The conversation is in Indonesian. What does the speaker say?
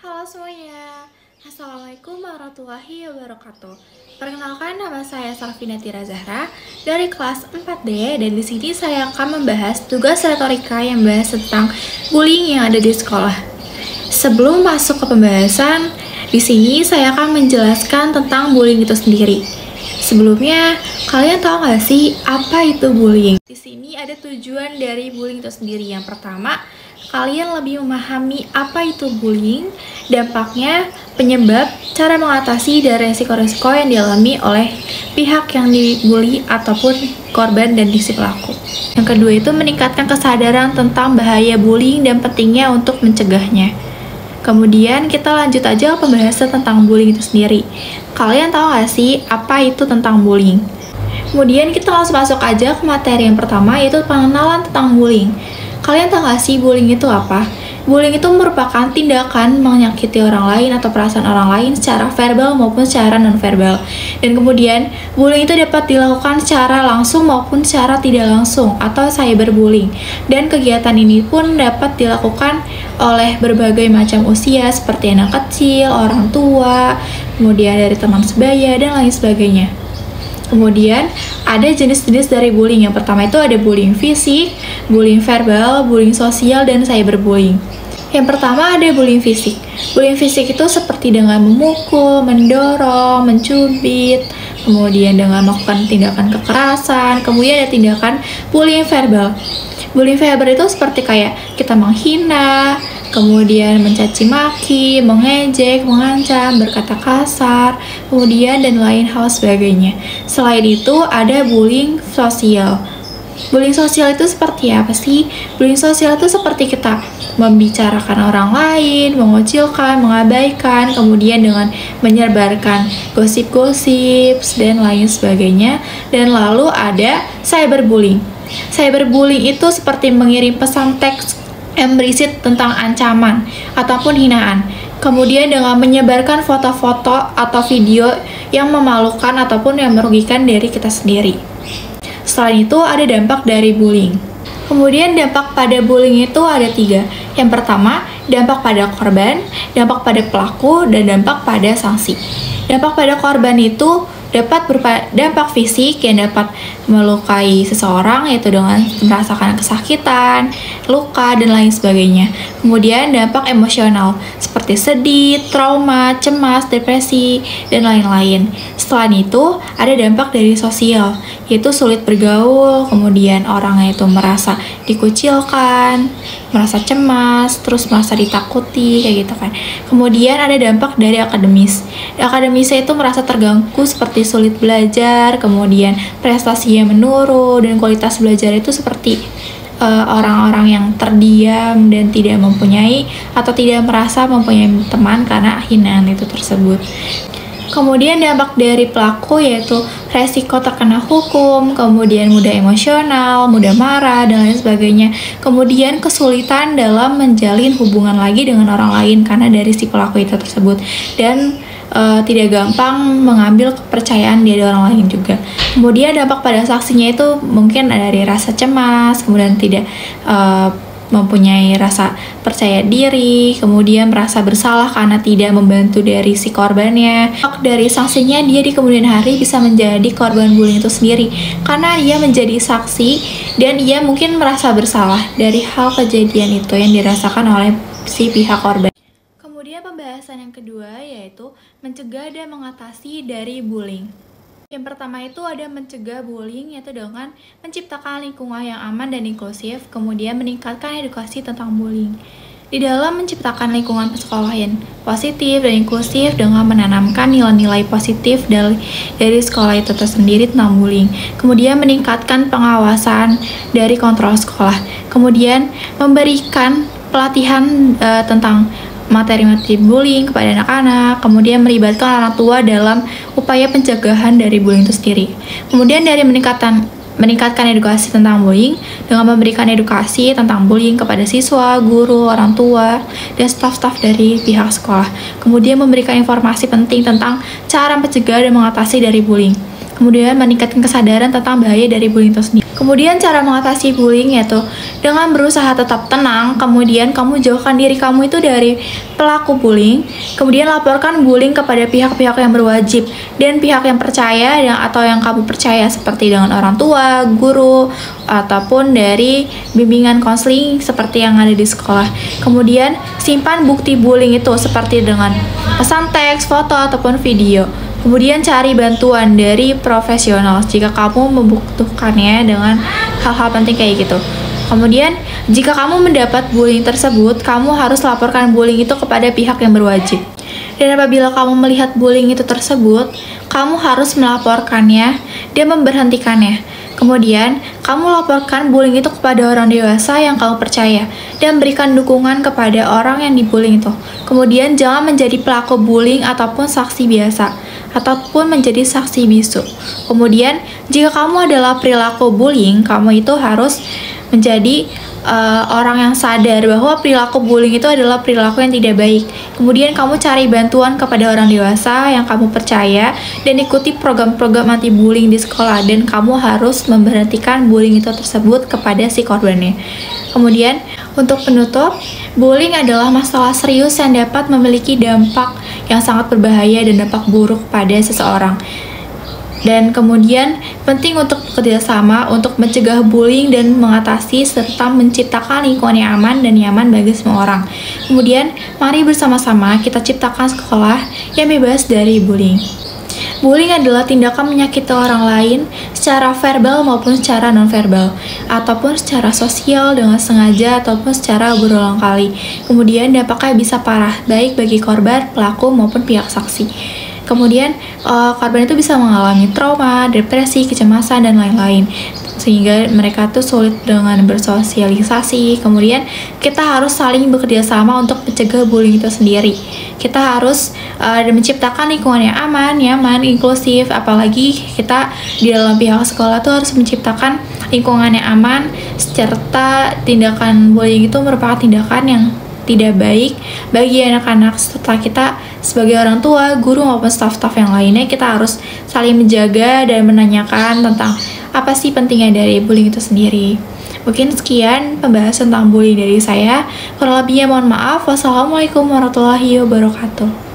Halo semuanya, Assalamualaikum warahmatullahi wabarakatuh. Perkenalkan, nama saya Sarvina Tira Zahra dari kelas 4D, dan di sini saya akan membahas tugas retorika yang membahas tentang bullying yang ada di sekolah. Sebelum masuk ke pembahasan, di sini saya akan menjelaskan tentang bullying itu sendiri. Sebelumnya, kalian tahu nggak sih apa itu bullying? Di sini ada tujuan dari bullying itu sendiri. Yang pertama, kalian lebih memahami apa itu bullying, dampaknya, penyebab, cara mengatasi, dan resiko-resiko yang dialami oleh pihak yang dibully ataupun korban dan si pelaku. Yang kedua itu meningkatkan kesadaran tentang bahaya bullying dan pentingnya untuk mencegahnya. Kemudian kita lanjut aja ke pembahasan tentang bullying itu sendiri. Kalian tahu gak sih apa itu tentang bullying? Kemudian kita langsung masuk aja ke materi yang pertama, yaitu pengenalan tentang bullying. Kalian tahu gak sih bullying itu apa? Bullying itu merupakan tindakan menyakiti orang lain atau perasaan orang lain secara verbal maupun secara non-verbal. Dan kemudian, bullying itu dapat dilakukan secara langsung maupun secara tidak langsung atau cyberbullying. Dan kegiatan ini pun dapat dilakukan oleh berbagai macam usia seperti anak kecil, orang tua, kemudian dari teman sebaya, dan lain sebagainya. Kemudian ada jenis-jenis dari bullying. Yang pertama itu ada bullying fisik, bullying verbal, bullying sosial, dan cyberbullying. Yang pertama ada bullying fisik. Bullying fisik itu seperti dengan memukul, mendorong, mencubit, kemudian dengan melakukan tindakan kekerasan. Kemudian ada tindakan bullying verbal. Bullying verbal itu seperti kayak kita menghina, kemudian mencaci maki, mengejek, mengancam, berkata kasar, kemudian dan lain hal sebagainya. Selain itu ada bullying sosial. Bullying sosial itu seperti apa sih? Bullying sosial itu seperti kita membicarakan orang lain, mengucilkan, mengabaikan, kemudian dengan menyebarkan gosip-gosip dan lain sebagainya. Dan lalu ada cyberbullying. Cyberbullying itu seperti mengirim pesan teks yang berisi tentang ancaman ataupun hinaan. Kemudian dengan menyebarkan foto-foto atau video yang memalukan ataupun yang merugikan dari kita sendiri. Selain itu ada dampak dari bullying. Kemudian dampak pada bullying itu ada 3. Yang pertama, dampak pada korban, dampak pada pelaku, dan dampak pada sanksi. Dampak pada korban itu dapat berupa dampak fisik yang dapat melukai seseorang, yaitu dengan merasakan kesakitan, luka, dan lain sebagainya. Kemudian dampak emosional seperti sedih, trauma, cemas, depresi, dan lain-lain. Selain itu ada dampak dari sosial, yaitu sulit bergaul, kemudian orangnya itu merasa dikucilkan, merasa cemas, terus merasa ditakuti, kayak gitu kan. Kemudian ada dampak dari akademis. Akademisnya itu merasa terganggu seperti sulit belajar, kemudian prestasinya menurun, dan kualitas belajar itu seperti orang-orang yang terdiam dan tidak mempunyai atau tidak merasa mempunyai teman karena hinaan itu tersebut. Kemudian dampak dari pelaku yaitu resiko terkena hukum, kemudian mudah emosional, mudah marah, dan lain sebagainya. Kemudian kesulitan dalam menjalin hubungan lagi dengan orang lain karena dari si pelaku itu tersebut. Dan tidak gampang mengambil kepercayaan dari orang lain juga. Kemudian dampak pada saksinya itu mungkin dari rasa cemas, kemudian tidak mempunyai rasa percaya diri, kemudian merasa bersalah karena tidak membantu dari si korbannya. Dari sanksinya dia di kemudian hari bisa menjadi korban bullying itu sendiri karena dia menjadi saksi dan dia mungkin merasa bersalah dari hal kejadian itu yang dirasakan oleh si pihak korban. Kemudian pembahasan yang kedua yaitu mencegah dan mengatasi dari bullying. Yang pertama itu ada mencegah bullying, yaitu dengan menciptakan lingkungan yang aman dan inklusif, kemudian meningkatkan edukasi tentang bullying. Di dalam menciptakan lingkungan sekolah yang positif dan inklusif dengan menanamkan nilai-nilai positif dari sekolah itu tersendiri tentang bullying. Kemudian meningkatkan pengawasan dari kontrol sekolah. Kemudian memberikan pelatihan tentang materi-materi bullying kepada anak-anak, kemudian melibatkan orang tua dalam upaya pencegahan dari bullying itu sendiri. Kemudian dari meningkatkan edukasi tentang bullying dengan memberikan edukasi tentang bullying kepada siswa, guru, orang tua, dan staf-staf dari pihak sekolah. Kemudian memberikan informasi penting tentang cara mencegah dan mengatasi dari bullying. kemudian meningkatkan kesadaran tentang bahaya dari bullying itu sendiri. Kemudian cara mengatasi bullying yaitu dengan berusaha tetap tenang, kemudian kamu jauhkan diri kamu itu dari pelaku bullying, kemudian laporkan bullying kepada pihak-pihak yang berwajib dan pihak yang percaya atau yang kamu percaya seperti dengan orang tua, guru, ataupun dari bimbingan konseling seperti yang ada di sekolah. Kemudian simpan bukti bullying itu seperti dengan pesan teks, foto, ataupun video. Kemudian cari bantuan dari profesional jika kamu membutuhkannya dengan hal-hal penting kayak gitu. Kemudian, jika kamu mendapat bullying tersebut, kamu harus laporkan bullying itu kepada pihak yang berwajib. Dan apabila kamu melihat bullying itu tersebut, kamu harus melaporkannya dan memberhentikannya. Kemudian, kamu laporkan bullying itu kepada orang dewasa yang kamu percaya dan berikan dukungan kepada orang yang dibullying itu. Kemudian, jangan menjadi pelaku bullying ataupun saksi biasa, ataupun menjadi saksi bisu. Kemudian, jika kamu adalah perilaku bullying, kamu itu harus menjadi orang yang sadar bahwa perilaku bullying itu adalah perilaku yang tidak baik. Kemudian kamu cari bantuan kepada orang dewasa yang kamu percaya dan ikuti program-program anti bullying di sekolah, dan kamu harus memberhentikan bullying itu tersebut kepada si korbannya. Kemudian untuk penutup, bullying adalah masalah serius yang dapat memiliki dampak yang sangat berbahaya dan dampak buruk pada seseorang. Dan kemudian penting untuk bekerja sama untuk mencegah bullying dan mengatasi serta menciptakan lingkungan yang aman dan nyaman bagi semua orang. Kemudian mari bersama-sama kita ciptakan sekolah yang bebas dari bullying. Bullying adalah tindakan menyakiti orang lain secara verbal maupun secara non-verbal, ataupun secara sosial dengan sengaja ataupun secara berulang kali. Kemudian dampaknya bisa parah, baik bagi korban, pelaku maupun pihak saksi. Kemudian korban itu bisa mengalami trauma, depresi, kecemasan, dan lain-lain, sehingga mereka tuh sulit dengan bersosialisasi. Kemudian kita harus saling bekerja sama untuk mencegah bullying itu sendiri. Kita harus menciptakan lingkungan yang aman, nyaman, inklusif. Apalagi kita di dalam pihak sekolah tuh harus menciptakan lingkungan yang aman, serta tindakan bullying itu merupakan tindakan yang tidak baik bagi anak-anak, serta kita sebagai orang tua, guru maupun staf-staf yang lainnya, kita harus saling menjaga dan menanyakan tentang apa sih pentingnya dari bullying itu sendiri. Mungkin sekian pembahasan tentang bullying dari saya. Kurang lebihnya mohon maaf. Wassalamualaikum warahmatullahi wabarakatuh.